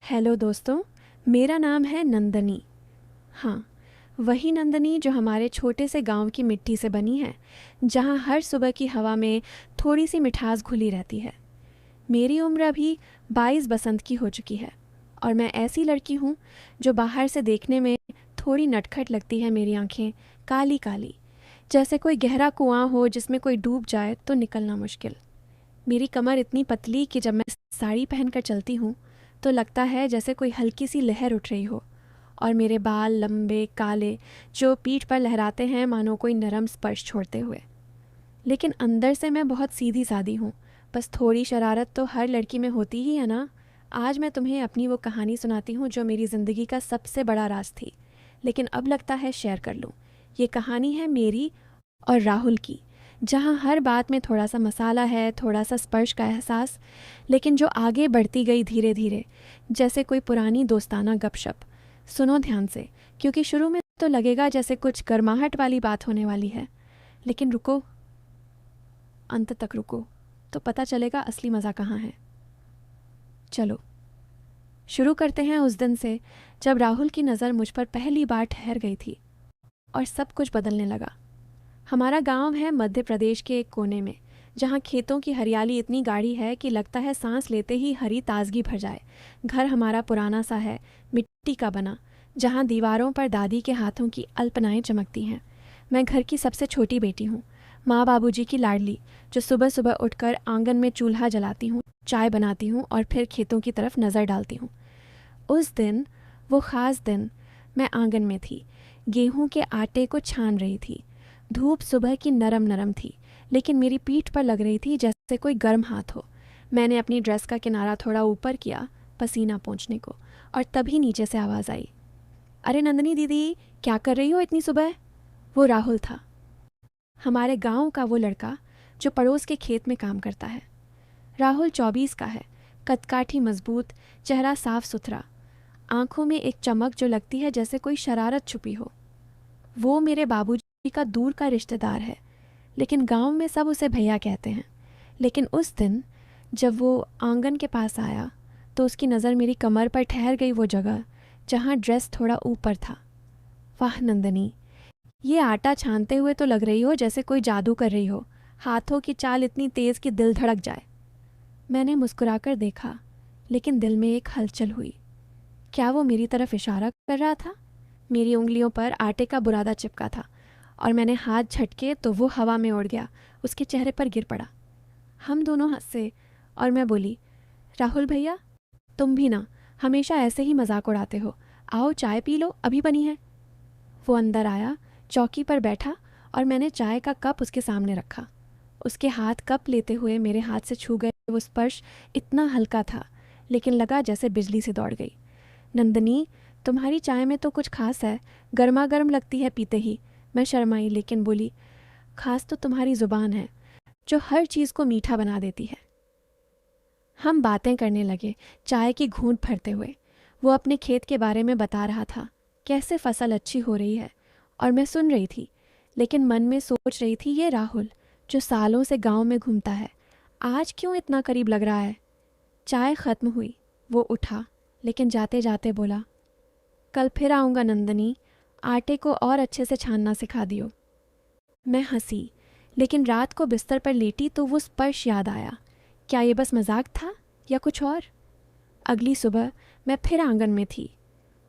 Hello दोस्तों, मेरा नाम है नंदनी। हाँ, वही नंदनी जो हमारे छोटे से गांव की मिट्टी से बनी है, जहाँ हर सुबह की हवा में थोड़ी सी मिठास घुली रहती है। मेरी उम्र अभी 22 बसंत की हो चुकी है और मैं ऐसी लड़की हूँ जो बाहर से देखने में थोड़ी नटखट लगती है। मेरी आंखें काली काली, जैसे कोई गहरा कुआं हो जिसमें कोई डूब जाए तो निकलना मुश्किल। मेरी कमर इतनी पतली कि जब मैं साड़ी पहनकर चलती हूँ तो लगता है जैसे कोई हल्की सी लहर उठ रही हो, और मेरे बाल लंबे काले जो पीठ पर लहराते हैं मानो कोई नरम स्पर्श छोड़ते हुए। लेकिन अंदर से मैं बहुत सीधी सादी हूँ। बस थोड़ी शरारत तो हर लड़की में होती ही है ना। आज मैं तुम्हें अपनी वो कहानी सुनाती हूँ जो मेरी ज़िंदगी का सबसे बड़ा राज थी, लेकिन अब लगता है शेयर कर लूँ। ये कहानी है मेरी और राहुल की, जहाँ हर बात में थोड़ा सा मसाला है, थोड़ा सा स्पर्श का एहसास, लेकिन जो आगे बढ़ती गई धीरे धीरे, जैसे कोई पुरानी दोस्ताना गपशप। सुनो ध्यान से, क्योंकि शुरू में तो लगेगा जैसे कुछ गर्माहट वाली बात होने वाली है, लेकिन रुको, अंत तक रुको तो पता चलेगा असली मज़ा कहाँ है। चलो शुरू करते हैं उस दिन से जब राहुल की नज़र मुझ पर पहली बार ठहर गई थी और सब कुछ बदलने लगा। हमारा गांव है मध्य प्रदेश के एक कोने में, जहां खेतों की हरियाली इतनी गाढ़ी है कि लगता है सांस लेते ही हरी ताजगी भर जाए। घर हमारा पुराना सा है, मिट्टी का बना, जहां दीवारों पर दादी के हाथों की अल्पनाएं चमकती हैं। मैं घर की सबसे छोटी बेटी हूँ, माँ बाबूजी की लाडली, जो सुबह सुबह उठकर आंगन में चूल्हा जलाती हूँ, चाय बनाती हूँ और फिर खेतों की तरफ नज़र डालती हूँ। उस दिन, वो ख़ास दिन, मैं आंगन में थी, गेहूं के आटे को छान रही थी। धूप सुबह की नरम नरम थी, लेकिन मेरी पीठ पर लग रही थी जैसे कोई गर्म हाथ हो। मैंने अपनी ड्रेस का किनारा थोड़ा ऊपर किया, पसीना पोंछने को, और तभी नीचे से आवाज़ आई, अरे नंदनी दीदी, क्या कर रही हो इतनी सुबह? वो राहुल था, हमारे गांव का वो लड़का जो पड़ोस के खेत में काम करता है। राहुल 24 का है, कदकाठी मजबूत, चेहरा साफ सुथरा, आंखों में एक चमक जो लगती है जैसे कोई शरारत छुपी हो। वो मेरे बाबूजी का दूर का रिश्तेदार है, लेकिन गांव में सब उसे भैया कहते हैं। लेकिन उस दिन जब वो आंगन के पास आया तो उसकी नज़र मेरी कमर पर ठहर गई, वो जगह जहाँ ड्रेस थोड़ा ऊपर था। वाह नंदनी, ये आटा छानते हुए तो लग रही हो जैसे कोई जादू कर रही हो, हाथों की चाल इतनी तेज़ कि दिल धड़क जाए। मैंने मुस्कुराकर देखा, लेकिन दिल में एक हलचल हुई। क्या वो मेरी तरफ इशारा कर रहा था? मेरी उंगलियों पर आटे का बुरादा चिपका था और मैंने हाथ झटके तो वो हवा में उड़ गया, उसके चेहरे पर गिर पड़ा। हम दोनों हंसे और मैं बोली, राहुल भैया, तुम भी ना हमेशा ऐसे ही मजाक उड़ाते हो, आओ चाय पी लो, अभी बनी है। वो अंदर आया, चौकी पर बैठा और मैंने चाय का कप उसके सामने रखा। उसके हाथ कप लेते हुए मेरे हाथ से छू गए। वो स्पर्श इतना हल्का था, लेकिन लगा जैसे बिजली से दौड़ गई। नंदनी, तुम्हारी चाय में तो कुछ खास है, गर्मा गर्म लगती है पीते ही। मैं शर्माई लेकिन बोली, खास तो तुम्हारी ज़ुबान है जो हर चीज़ को मीठा बना देती है। हम बातें करने लगे, चाय की घूंट भरते हुए। वो अपने खेत के बारे में बता रहा था, कैसे फसल अच्छी हो रही है, और मैं सुन रही थी, लेकिन मन में सोच रही थी, ये राहुल जो सालों से गांव में घूमता है, आज क्यों इतना करीब लग रहा है। चाय ख़त्म हुई, वो उठा, लेकिन जाते जाते बोला, कल फिर आऊँगा नंदनी, आटे को और अच्छे से छानना सिखा दियो। मैं हंसी, लेकिन रात को बिस्तर पर लेटी तो वो स्पर्श याद आया। क्या ये बस मजाक था या कुछ और? अगली सुबह मैं फिर आंगन में थी।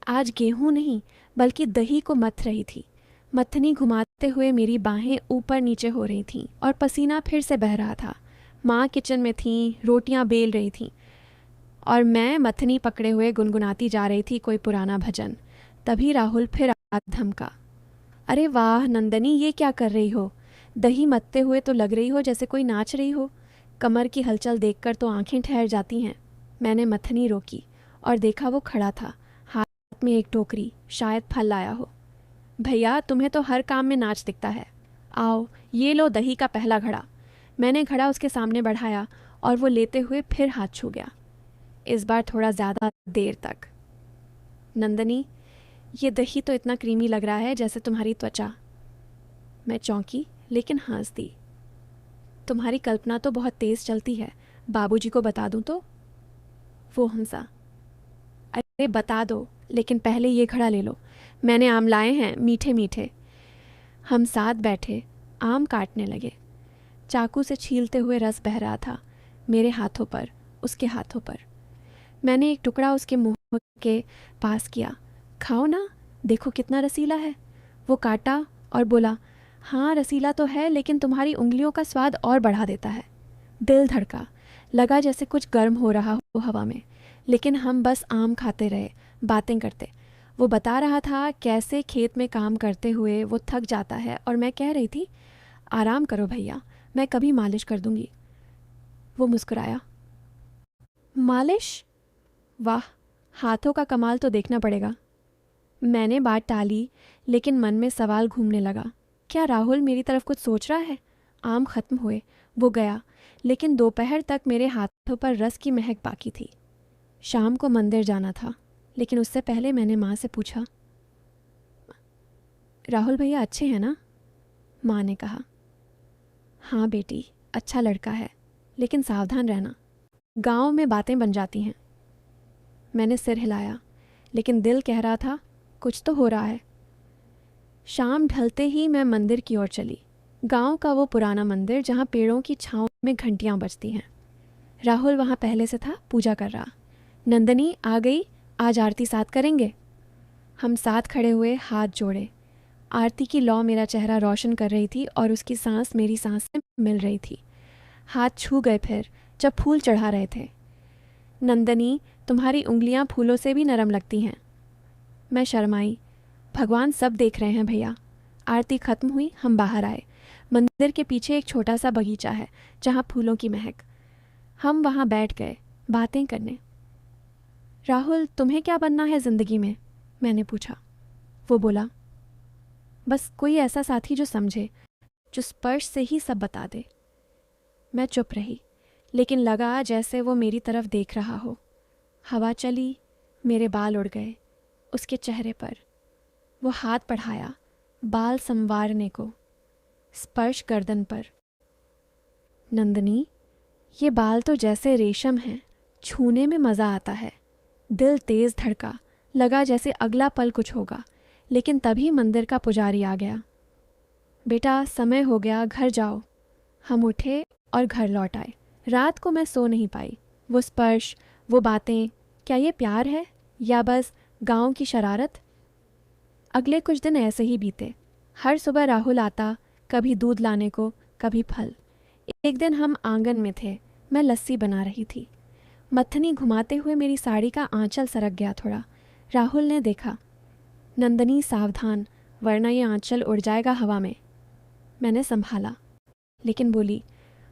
आज गेहूं नहीं बल्कि दही को मथ रही थी। मथनी घुमाते हुए मेरी बाहें ऊपर नीचे हो रही थीं और पसीना फिर से बह रहा था। माँ किचन में थीं, रोटियां बेल रही थीं और मैं मथनी पकड़े हुए गुनगुनाती जा रही थी कोई पुराना भजन। तभी राहुल फिर धमका, अरे वाह नंदनी, ये क्या कर रही हो? दही मथते हुए तो लग रही हो जैसे कोई नाच रही हो। कमर की हलचल देखकर तो आंखें ठहर जाती हैं। मैंने मथनी रोकी और देखा वो खड़ा था, हाथ में एक टोकरी, शायद फल लाया हो। भैया, तुम्हें तो हर काम में नाच दिखता है, आओ ये लो दही का पहला घड़ा। मैंने घड़ा उसके सामने बढ़ाया और वो लेते हुए फिर हाथ छू गया, इस बार थोड़ा ज़्यादा देर तक। नंदनी, ये दही तो इतना क्रीमी लग रहा है जैसे तुम्हारी त्वचा। मैं चौंकी लेकिन हंस दी। तुम्हारी कल्पना तो बहुत तेज़ चलती है, बाबूजी को बता दूं तो? वो हंसा, अरे बता दो, लेकिन पहले ये घड़ा ले लो, मैंने आम लाए हैं मीठे मीठे। हम साथ बैठे आम काटने लगे। चाकू से छीलते हुए रस बह रहा था मेरे हाथों पर, उसके हाथों पर। मैंने एक टुकड़ा उसके मुंह के पास किया। खाओ ना, देखो कितना रसीला है। वो काटा और बोला, हाँ रसीला तो है, लेकिन तुम्हारी उंगलियों का स्वाद और बढ़ा देता है। दिल धड़का, लगा जैसे कुछ गर्म हो रहा हो हवा में, लेकिन हम बस आम खाते रहे, बातें करते। वो बता रहा था कैसे खेत में काम करते हुए वो थक जाता है, और मैं कह रही थी, आराम करो भैया, मैं कभी मालिश कर दूंगी। वो मुस्कुराया, मालिश? वाह, हाथों का कमाल तो देखना पड़ेगा। मैंने बात टाली, लेकिन मन में सवाल घूमने लगा, क्या राहुल मेरी तरफ कुछ सोच रहा है? आम खत्म हुए, वो गया, लेकिन दोपहर तक मेरे हाथों पर रस की महक बाकी थी। शाम को मंदिर जाना था, लेकिन उससे पहले मैंने माँ से पूछा, राहुल भैया अच्छे हैं ना? माँ ने कहा, हाँ बेटी, अच्छा लड़का है, लेकिन सावधान रहना, गांव में बातें बन जाती हैं। मैंने सिर हिलाया, लेकिन दिल कह रहा था कुछ तो हो रहा है। शाम ढलते ही मैं मंदिर की ओर चली। गांव का वो पुराना मंदिर जहाँ पेड़ों की छांव में घंटियाँ बजती हैं। राहुल वहाँ पहले से था, पूजा कर रहा। नंदनी आ गई, आज आरती साथ करेंगे। हम साथ खड़े हुए, हाथ जोड़े। आरती की लौ मेरा चेहरा रोशन कर रही थी और उसकी सांस मेरी सांस से मिल रही थी। हाथ छू गए फिर जब फूल चढ़ा रहे थे। नंदनी, तुम्हारी उंगलियां फूलों से भी नरम लगती हैं। मैं शर्माई, भगवान सब देख रहे हैं भैया। आरती खत्म हुई, हम बाहर आए। मंदिर के पीछे एक छोटा सा बगीचा है जहाँ फूलों की महक। हम वहाँ बैठ गए बातें करने। राहुल, तुम्हें क्या बनना है ज़िंदगी में? मैंने पूछा। वो बोला, बस कोई ऐसा साथी जो समझे, जो स्पर्श से ही सब बता दे। मैं चुप रही, लेकिन लगा जैसे वो मेरी तरफ देख रहा हो। हवा चली, मेरे बाल उड़ गए उसके चेहरे पर। वो हाथ बढ़ाया बाल संवारने को, स्पर्श गर्दन पर। नंदनी, ये बाल तो जैसे रेशम हैं, छूने में मज़ा आता है। दिल तेज़ धड़का, लगा जैसे अगला पल कुछ होगा, लेकिन तभी मंदिर का पुजारी आ गया। बेटा, समय हो गया, घर जाओ। हम उठे और घर लौट आए। रात को मैं सो नहीं पाई। वो स्पर्श, वो बातें, क्या ये प्यार है या बस गांव की शरारत? अगले कुछ दिन ऐसे ही बीते। हर सुबह राहुल आता, कभी दूध लाने को, कभी फल। एक दिन हम आंगन में थे, मैं लस्सी बना रही थी। मथनी घुमाते हुए मेरी साड़ी का आंचल सरक गया थोड़ा। राहुल ने देखा, नंदनी सावधान, वरना ये आंचल उड़ जाएगा हवा में। मैंने संभाला, लेकिन बोली,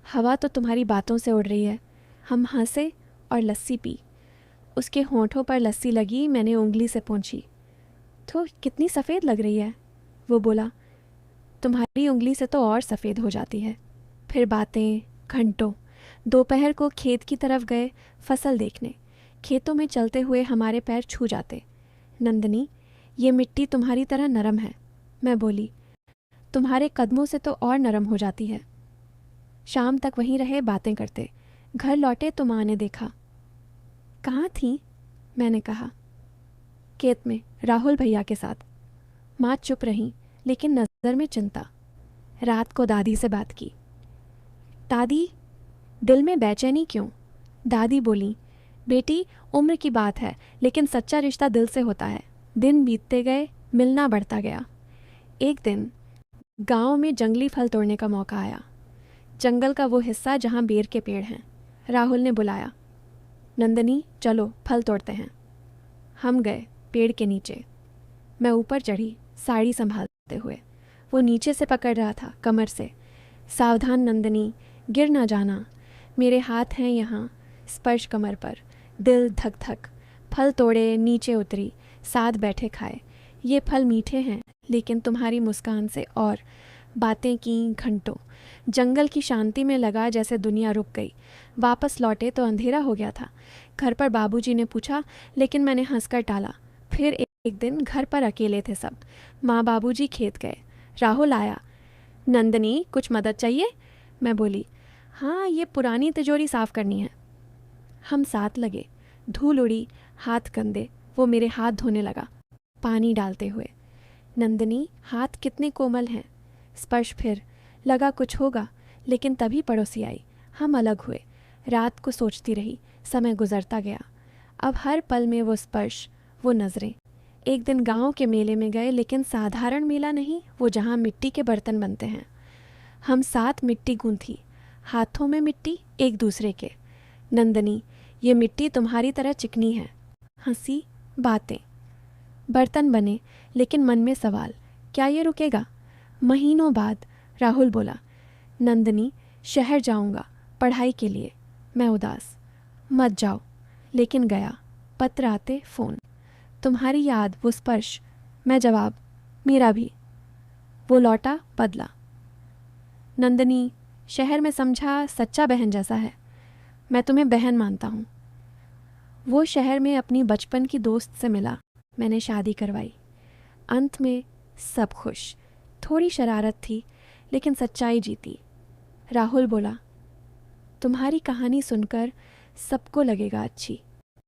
हवा तो तुम्हारी बातों से उड़ रही है। हम हंसे और लस्सी पी। उसके होंठों पर लस्सी लगी, मैंने उंगली से पोंछी। तो कितनी सफ़ेद लग रही है। वो बोला, तुम्हारी उंगली से तो और सफ़ेद हो जाती है। फिर बातें घंटों। दोपहर को खेत की तरफ गए फसल देखने। खेतों में चलते हुए हमारे पैर छू जाते। नंदनी, ये मिट्टी तुम्हारी तरह नरम है। मैं बोली, तुम्हारे कदमों से तो और नरम हो जाती है। शाम तक वहीं रहे बातें करते। घर लौटे तो माँ ने देखा। कहाँ थी? मैंने कहा, खेत में, राहुल भैया के साथ। माँ चुप रहीं, लेकिन नज़र में चिंता। रात को दादी से बात की। दादी, दिल में बेचैनी क्यों? दादी बोली, बेटी, उम्र की बात है, लेकिन सच्चा रिश्ता दिल से होता है। दिन बीतते गए, मिलना बढ़ता गया। एक दिन गांव में जंगली फल तोड़ने का मौका आया। जंगल का वो हिस्सा जहाँ बेर के पेड़ हैं। राहुल ने बुलाया, नंदनी चलो फल तोड़ते हैं। हम गए पेड़ के नीचे। मैं ऊपर चढ़ी, साड़ी संभालते हुए। वो नीचे से पकड़ रहा था, कमर से। सावधान नंदनी, गिर ना जाना। मेरे हाथ हैं यहाँ, स्पर्श कमर पर। दिल धक धक। फल तोड़े, नीचे उतरी, साथ बैठे खाए। ये फल मीठे हैं, लेकिन तुम्हारी मुस्कान से और। बातें की घंटों। जंगल की शांति में लगा जैसे दुनिया रुक गई। वापस लौटे तो अंधेरा हो गया था। घर पर बाबूजी ने पूछा, लेकिन मैंने हंसकर टाला। फिर एक दिन घर पर अकेले थे सब। माँ बाबूजी खेत गए। राहुल आया। नंदनी, कुछ मदद चाहिए? मैं बोली, हाँ, ये पुरानी तिजोरी साफ करनी है। हम साथ लगे। धूल उड़ी, हाथ गंदे। वो मेरे हाथ धोने लगा, पानी डालते हुए। नंदिनी, हाथ कितने कोमल हैं। स्पर्श फिर। लगा कुछ होगा, लेकिन तभी पड़ोसी आई। हम अलग हुए। रात को सोचती रही, समय गुजरता गया। अब हर पल में वो स्पर्श, वो नज़रें। एक दिन गांव के मेले में गए, लेकिन साधारण मेला नहीं, वो जहाँ मिट्टी के बर्तन बनते हैं। हम साथ मिट्टी गूंथी, हाथों में मिट्टी, एक दूसरे के। नंदनी, ये मिट्टी तुम्हारी तरह चिकनी है। हंसी, बातें। बर्तन बने, लेकिन मन में सवाल, क्या ये रुकेगा? महीनों बाद राहुल बोला, नंदनी, शहर जाऊंगा पढ़ाई के लिए। मैं उदास, मत जाओ। लेकिन गया। पत्र आते, फ़ोन। तुम्हारी याद, वो स्पर्श। मैं जवाब, मेरा भी। वो लौटा, बदला। नंदनी, शहर में समझा सच्चा बहन जैसा है। मैं तुम्हें बहन मानता हूँ। वो शहर में अपनी बचपन की दोस्त से मिला। मैंने शादी करवाई। अंत में सब खुश। थोड़ी शरारत थी, लेकिन सच्चाई जीती। राहुल बोला, तुम्हारी कहानी सुनकर सबको लगेगा अच्छी।